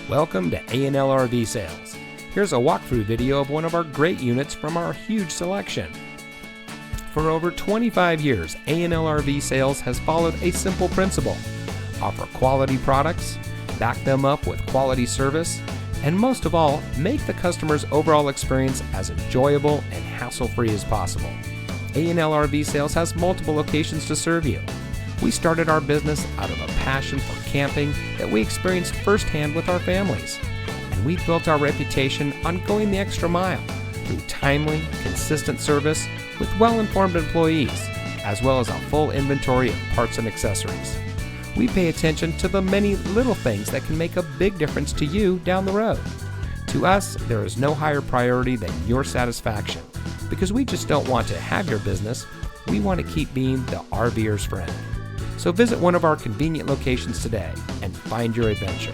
Welcome to A&L RV Sales. Here's a walkthrough video of one of our great units from our huge selection. For over 25 years, A&L RV Sales has followed a simple principle: offer quality products, back them up with quality service, and most of all, make the customer's overall experience as enjoyable and hassle-free as possible. A&L RV Sales has multiple locations to serve you. We started our business out of a passion for camping that we experienced firsthand with our families. And we've built our reputation on going the extra mile through timely, consistent service with well-informed employees, as well as a full inventory of parts and accessories. We pay attention to the many little things that can make a big difference to you down the road. To us, there is no higher priority than your satisfaction, because we just don't want to have your business. We want to keep being the RVer's friend. So visit one of our convenient locations today and find your adventure.